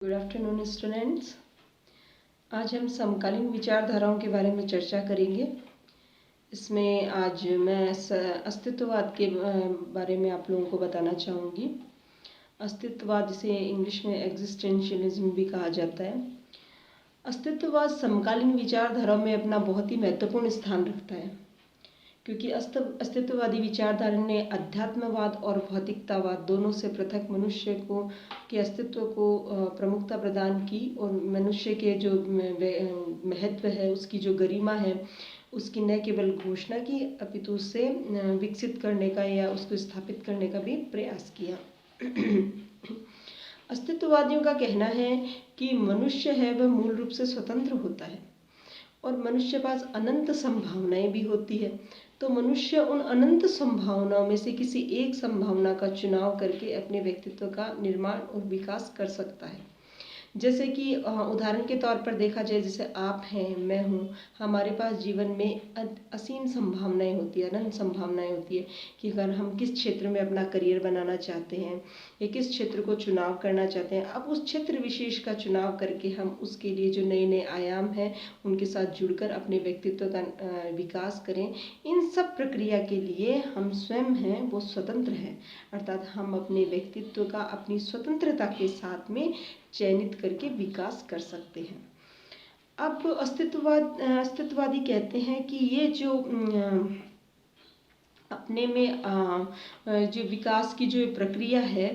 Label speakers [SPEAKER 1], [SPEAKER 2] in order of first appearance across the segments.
[SPEAKER 1] Good afternoon students. आज हम समकालीन विचारधाराओं के बारे में चर्चा करेंगे। इसमें आज मैं अस्तित्ववाद के बारे में आप लोगों को बताना चाहूँगी। अस्तित्ववाद, इसे इंग्लिश में एग्जिस्टेंशियलिज्म भी कहा जाता है। अस्तित्ववाद समकालीन विचारधाराओं में अपना बहुत ही महत्वपूर्ण स्थान रखता है, क्योंकि अस्तित्ववादी विचारधारा ने अध्यात्मवाद और भौतिकतावाद दोनों से पृथक मनुष्य को के अस्तित्व को प्रमुखता प्रदान की और मनुष्य के जो महत्व है, उसकी जो गरिमा है, उसकी न केवल घोषणा की अपितु उसे विकसित करने का या उसको स्थापित करने का भी प्रयास किया। अस्तित्ववादियों का कहना है कि मनुष्य है वह मूल रूप से स्वतंत्र होता है और मनुष्य पास अनंत संभावनाएं भी होती है। तो मनुष्य उन अनंत संभावनाओं में से किसी एक संभावना का चुनाव करके अपने व्यक्तित्व का निर्माण और विकास कर सकता है। जैसे कि उदाहरण के तौर पर देखा जाए, जैसे आप हैं, मैं हूँ, हमारे पास जीवन में असीम संभावनाएं होती है, अनंत संभावनाएं होती है कि अगर हम किस क्षेत्र में अपना करियर बनाना चाहते हैं या किस क्षेत्र को चुनाव करना चाहते हैं, अब उस क्षेत्र विशेष का चुनाव करके हम उसके लिए जो नए नए आयाम हैं उनके साथ जुड़कर अपने व्यक्तित्व का विकास करें। इन सब प्रक्रिया के लिए हम स्वयं हैं वो स्वतंत्र हैं, अर्थात हम अपने व्यक्तित्व का अपनी स्वतंत्रता के साथ में चयनित करके विकास कर सकते हैं। अब अस्तित्ववादी कहते हैं कि ये जो अपने में जो विकास की जो प्रक्रिया है,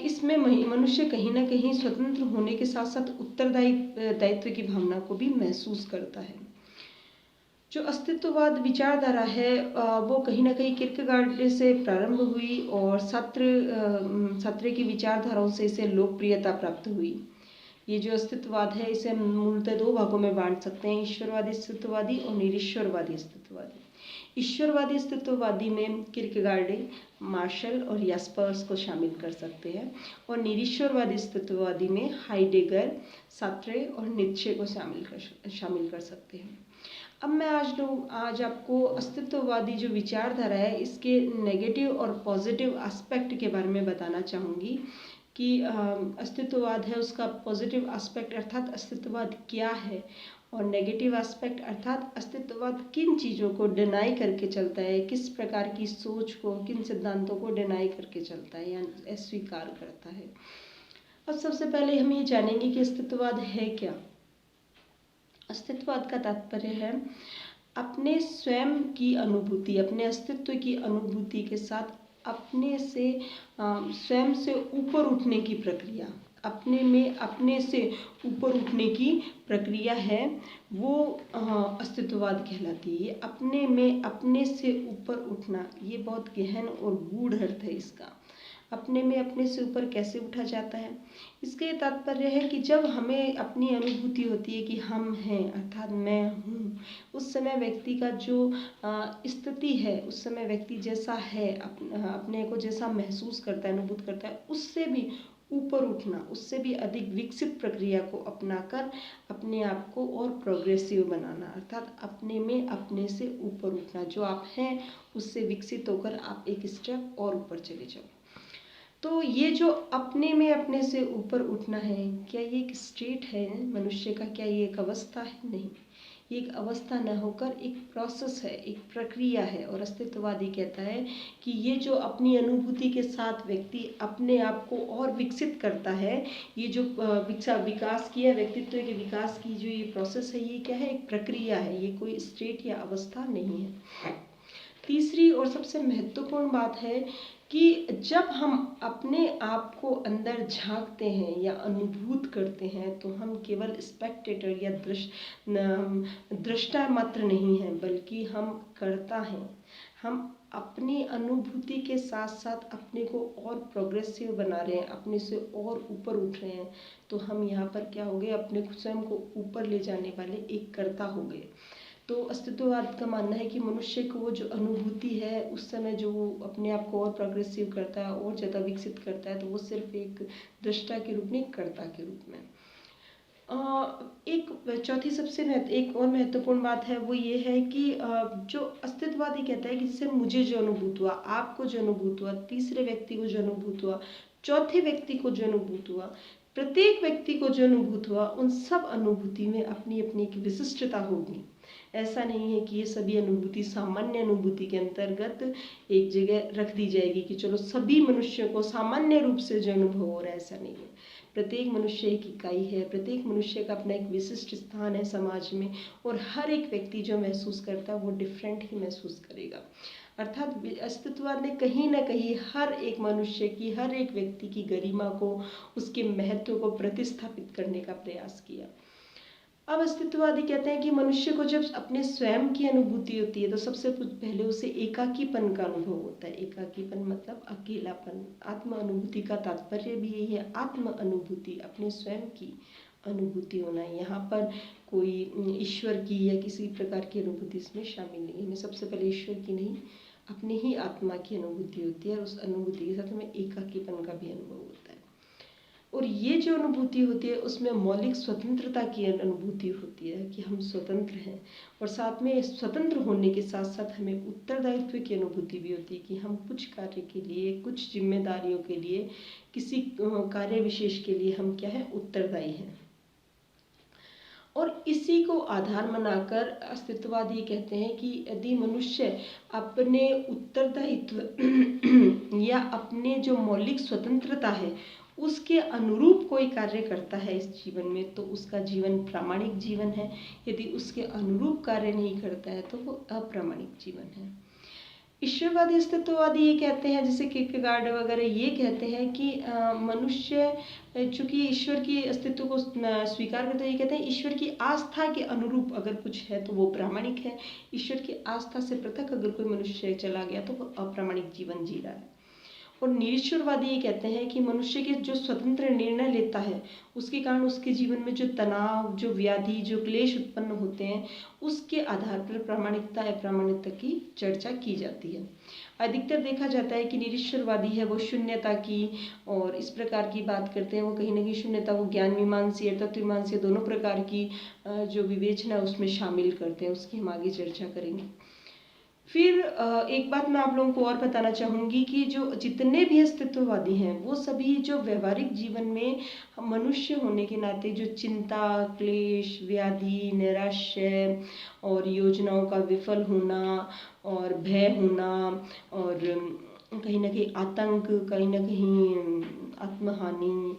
[SPEAKER 1] इसमें मनुष्य कहीं ना कहीं स्वतंत्र होने के साथ साथ उत्तरदायित्व की भावना को भी महसूस करता है। जो अस्तित्ववाद विचारधारा है वो कहीं ना कहीं किर्केगार्ड से प्रारंभ हुई और सार्त्रे की विचारधाराओं से इसे लोकप्रियता प्राप्त हुई। ये जो अस्तित्ववाद है इसे हम मूलतः दो भागों में बांट सकते हैं, ईश्वरवादी अस्तित्ववादी और निरीश्वरवादी अस्तित्ववादी। ईश्वरवादी अस्तित्ववादी में किर्केगार्ड, मार्शल और यास्पर्स को शामिल कर सकते हैं, और निरीश्वरवादी अस्तित्ववादी में हाइडेगर, सार्त्रे और नीत्शे को शामिल कर सकते हैं। अब मैं आज आपको अस्तित्ववादी जो विचारधारा है इसके नेगेटिव और पॉजिटिव एस्पेक्ट के बारे में बताना चाहूँगी कि अस्तित्ववाद है उसका पॉजिटिव एस्पेक्ट अर्थात अस्तित्ववाद क्या है, और नेगेटिव एस्पेक्ट अर्थात अस्तित्ववाद किन चीज़ों को डिनाई करके चलता है, किस प्रकार की सोच को, किन सिद्धांतों को डिनाई करके चलता है या अस्वीकार करता है। अब सबसे पहले हम ये जानेंगे कि अस्तित्ववाद है क्या। अस्तित्ववाद का तात्पर्य है अपने स्वयं की अनुभूति, अपने अस्तित्व की अनुभूति के साथ अपने से स्वयं से ऊपर उठने की प्रक्रिया, अपने से ऊपर उठने की प्रक्रिया है वो अस्तित्ववाद कहलाती है। ये अपने में अपने से ऊपर उठना, ये बहुत गहन और गूढ़ अर्थ है इसका। अपने में अपने से ऊपर कैसे उठा जाता है, इसके तात्पर्य है कि जब हमें अपनी अनुभूति होती है कि हम हैं अर्थात मैं हूँ, उस समय व्यक्ति का जो स्थिति है, उस समय व्यक्ति जैसा है, अपने को जैसा महसूस करता है, अनुभूत करता है, उससे भी ऊपर उठना, उससे भी अधिक विकसित प्रक्रिया को अपनाकर अपने आप को और प्रोग्रेसिव बनाना, अर्थात अपने में अपने से ऊपर उठना। जो आप हैं उससे विकसित होकर आप एक स्टेप और ऊपर चले जाओ। तो ये जो अपने में अपने से ऊपर उठना है, क्या ये एक स्टेट है मनुष्य का, क्या ये एक अवस्था है? नहीं, ये एक अवस्था न होकर एक प्रोसेस है, एक प्रक्रिया है। और अस्तित्ववादी कहता है कि ये जो अपनी अनुभूति के साथ व्यक्ति अपने आप को और विकसित करता है, ये जो विकास किया, व्यक्तित्व के विकास की जो ये प्रोसेस है, ये क्या है? एक प्रक्रिया है, ये कोई स्टेट या अवस्था नहीं है। तीसरी और सबसे महत्वपूर्ण बात है कि जब हम अपने आप को अंदर झांकते हैं या अनुभूत करते हैं तो हम केवल स्पेक्टेटर या दृष्टा मात्र नहीं हैं, बल्कि हम कर्ता हैं। हम अपनी अनुभूति के साथ साथ अपने को और प्रोग्रेसिव बना रहे हैं, अपने से और ऊपर उठ रहे हैं। तो हम यहाँ पर क्या हो गए? अपने स्वयं को ऊपर ले जाने वाले एक कर्ता हो गए। तो अस्तित्ववाद का मानना है कि मनुष्य को वो जो अनुभूति है उस समय जो वो अपने आप को और प्रोग्रेसिव करता है और ज़्यादा विकसित करता है, तो वो सिर्फ एक दृष्टा के रूप में, एक कर्ता के रूप में। एक चौथी एक और महत्वपूर्ण बात है वो ये है कि जो अस्तित्ववादी कहता है कि जैसे मुझे जो अनुभूत हुआ, आपको जो अनुभूत हुआ, तीसरे व्यक्ति को जो अनुभूत हुआ, चौथे व्यक्ति को जो अनुभूत हुआ, प्रत्येक व्यक्ति को जो अनुभूत हुआ उन सब अनुभूति में अपनी अपनी एक विशिष्टता होगी। ऐसा नहीं है कि ये सभी अनुभूति सामान्य अनुभूति के अंतर्गत एक जगह रख दी जाएगी कि चलो सभी मनुष्यों को सामान्य रूप से जो अनुभव हो रहा है, ऐसा नहीं है। प्रत्येक मनुष्य एक इकाई है, प्रत्येक मनुष्य का अपना एक विशिष्ट स्थान है समाज में, और हर एक व्यक्ति जो महसूस करता है वो डिफरेंट ही महसूस करेगा। अर्थात अस्तित्ववाद ने कहीं ना कहीं हर एक मनुष्य की, हर एक व्यक्ति की गरिमा को, उसके महत्व को प्रतिस्थापित करने का प्रयास किया। अब अस्तित्ववादी कहते हैं कि मनुष्य को जब अपने स्वयं की अनुभूति होती है तो सबसे पहले उसे एकाकीपन का अनुभव होता है। एकाकीपन मतलब अकेलापन। आत्म अनुभूति का तात्पर्य भी यही है, आत्म अनुभूति, अपने स्वयं की अनुभूति होना। यहाँ पर कोई ईश्वर की या किसी प्रकार की अनुभूति इसमें शामिल नहीं है। हमें सबसे पहले ईश्वर की नहीं, अपनी ही आत्मा की अनुभूति होती है, और उस अनुभूति के साथ हमें एकाकीपन का भी अनुभव होता है। और ये जो अनुभूति होती है उसमें मौलिक स्वतंत्रता की अनुभूति होती है कि हम स्वतंत्र हैं, और साथ में स्वतंत्र होने के साथ साथ हमें उत्तरदायित्व की अनुभूति भी होती है कि हम कुछ कार्य के लिए, कुछ जिम्मेदारियों के लिए, किसी कार्य विशेष के लिए हम क्या है, उत्तरदायी हैं। और इसी को आधार बनाकर अस्तित्ववादी कहते हैं कि यदि मनुष्य अपने उत्तरदायित्व या अपने जो मौलिक स्वतंत्रता है उसके अनुरूप कोई कार्य करता है इस जीवन में, तो उसका जीवन प्रामाणिक जीवन है। यदि उसके अनुरूप कार्य नहीं करता है तो वो अप्रामाणिक जीवन है। ईश्वरवादी अस्तित्ववादी ये कहते हैं, जैसे किरकेगार्ड वगैरह ये कहते हैं कि मनुष्य चूंकि ईश्वर की अस्तित्व को स्वीकार करते हैं, ये कहते हैं ईश्वर की आस्था के अनुरूप अगर कुछ है तो वो प्रामाणिक है। ईश्वर की आस्था से पृथक अगर कोई मनुष्य चला गया तो वो अप्रामाणिक जीवन जी रहा है। और निरीश्वरवादी ये कहते हैं कि मनुष्य के जो स्वतंत्र निर्णय लेता है उसके कारण उसके जीवन में जो तनाव, जो व्याधि, जो क्लेश उत्पन्न होते हैं, उसके आधार पर प्रामाणिकता अप्रामाणिकता की चर्चा की जाती है। अधिकतर देखा जाता है कि निरीश्वरवादी है वो शून्यता की और इस प्रकार की बात करते हैं। वो कहीं ना कहीं शून्यता को ज्ञान मीमांसी और तत्व मीमांसी दोनों प्रकार की जो विवेचना उसमें शामिल करते हैं, उसकी हम आगे चर्चा करेंगे। फिर एक बात मैं आप लोगों को और बताना चाहूँगी कि जो जितने भी अस्तित्ववादी हैं वो सभी जो व्यवहारिक जीवन में मनुष्य होने के नाते जो चिंता, क्लेश, व्याधि, नैराश्य और योजनाओं का विफल होना और भय होना और कहीं ना कहीं आतंक, कहीं ना कहीं आत्महानि,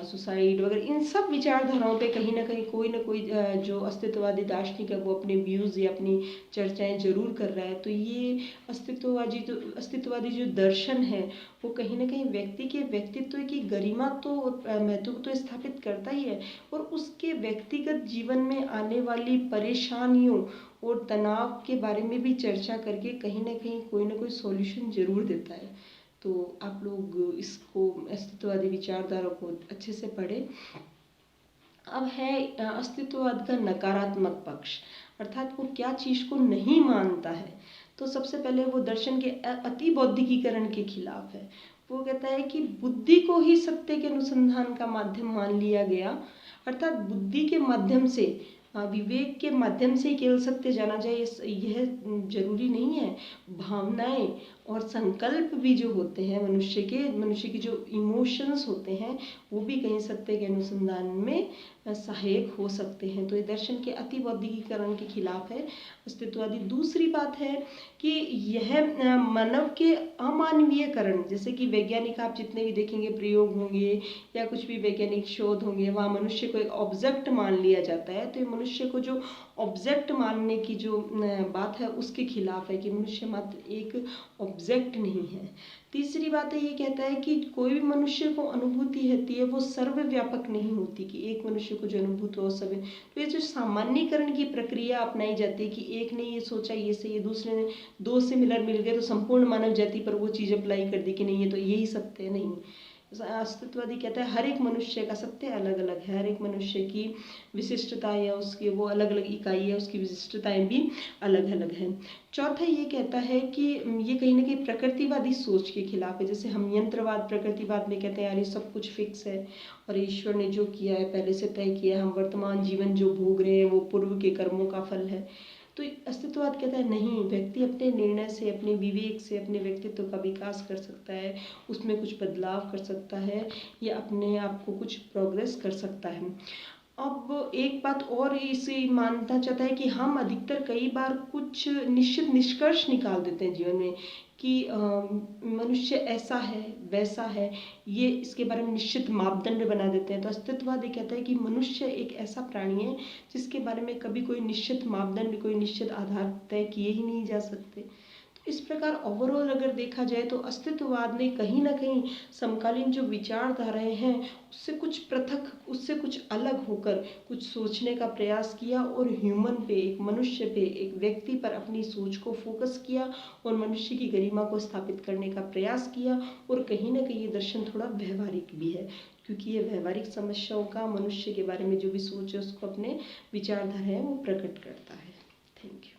[SPEAKER 1] सुसाइड वगैरह, इन सब विचारधाराओं पे कहीं ना कहीं कोई ना कोई जो अस्तित्ववादी दार्शनिक है वो अपने व्यूज़ या अपनी चर्चाएं जरूर कर रहा है। तो ये अस्तित्ववादी जो दर्शन है वो कहीं ना कहीं व्यक्ति के व्यक्तित्व की गरिमा तो महत्व तो स्थापित करता ही है, और उसके व्यक्तिगत जीवन में आने वाली परेशानियों और तनाव के बारे में भी चर्चा करके कहीं ना कहीं कोई ना कोई सॉल्यूशन जरूर देता है। तो आप लोग इसको, अस्तित्ववादी विचारधारा को अच्छे से पढ़ें। अब है अस्तित्ववाद का नकारात्मक पक्ष, अर्थात वो क्या चीज़ को नहीं मानता है। तो सबसे पहले वो दर्शन के अति बौद्धिकीकरण के खिलाफ है। वो कहता है कि बुद्धि को ही सत्य के अनुसंधान का माध्यम मान लिया गया, अर्थात बुद्धि के माध्यम से, विवेक के माध्यम से ही केवल सत्य जाना जाए यह जरूरी नहीं है। भावनाएं और संकल्प भी जो होते हैं मनुष्य की जो इमोशंस होते हैं वो भी कहीं सत्य के अनुसंधान में सहायक हो सकते हैं। तो ये दर्शन के अति बौद्धिकीकरण के खिलाफ है अस्तित्ववादी। दूसरी बात है कि यह मानव के अमानवीयकरण, जैसे कि वैज्ञानिक आप जितने भी देखेंगे प्रयोग होंगे या कुछ भी वैज्ञानिक शोध होंगे, वहाँ मनुष्य को एक ऑब्जेक्ट मान लिया जाता है। तो ये मनुष्य को जो ऑब्जेक्ट मानने की जो बात है उसके खिलाफ है कि मनुष्य मात्र एक ऑब्जेक्ट नहीं है। तीसरी बात है, ये कहता है कि कोई भी मनुष्य को अनुभूति होती है वो सर्वव्यापक नहीं होती कि एक मनुष्य को जो अनुभूति हो सब। तो ये जो सामान्यीकरण की प्रक्रिया अपनाई जाती है कि एक ने ये सोचा ये सही है, दूसरे ने दो सिमिलर मिल गए तो संपूर्ण मानव जाति पर वो चीज़ अप्लाई कर दी कि नहीं ये तो यही सत्य है, नहीं। अस्तित्ववादी कहता है हर एक मनुष्य का सत्य अलग अलग है, हर एक मनुष्य की विशिष्टता या उसकी वो अलग अलग इकाई है, उसकी विशिष्टताएं भी अलग अलग हैं। चौथा ये कहता है कि ये कहीं ना कहीं प्रकृतिवादी सोच के खिलाफ है। जैसे हम यंत्रवाद प्रकृतिवाद में कहते हैं यार ये सब कुछ फिक्स है और ईश्वर ने जो किया है पहले से तय किया है, हम वर्तमान जीवन जो भोग रहे हैं वो पूर्व के कर्मों का फल है। तो अस्तित्ववाद कहता है नहीं, व्यक्ति अपने निर्णय से, अपने विवेक से अपने व्यक्तित्व का विकास कर सकता है, उसमें कुछ बदलाव कर सकता है या अपने आप को कुछ प्रोग्रेस कर सकता है। अब एक बात और इसे मानना चाहता है कि हम अधिकतर कई बार कुछ निश्चित निष्कर्ष निकाल देते हैं जीवन में कि मनुष्य ऐसा है, वैसा है, ये इसके बारे में निश्चित मापदंड बना देते हैं। तो अस्तित्ववाद ये कहता है कि मनुष्य एक ऐसा प्राणी है जिसके बारे में कभी कोई निश्चित मापदंड, कोई निश्चित आधार तय किए ही नहीं जा सकते। इस प्रकार ओवरऑल अगर देखा जाए तो अस्तित्ववाद ने कहीं ना कहीं समकालीन जो विचारधाराएं हैं उससे कुछ पृथक, उससे कुछ अलग होकर कुछ सोचने का प्रयास किया और ह्यूमन पे, एक मनुष्य पे, एक व्यक्ति पर अपनी सोच को फोकस किया और मनुष्य की गरिमा को स्थापित करने का प्रयास किया। और कहीं ना कहीं ये दर्शन थोड़ा व्यवहारिक भी है, क्योंकि ये व्यवहारिक समस्याओं का, मनुष्य के बारे में जो भी सोच है उसको अपने विचारधारा है वो प्रकट करता है। Thank you.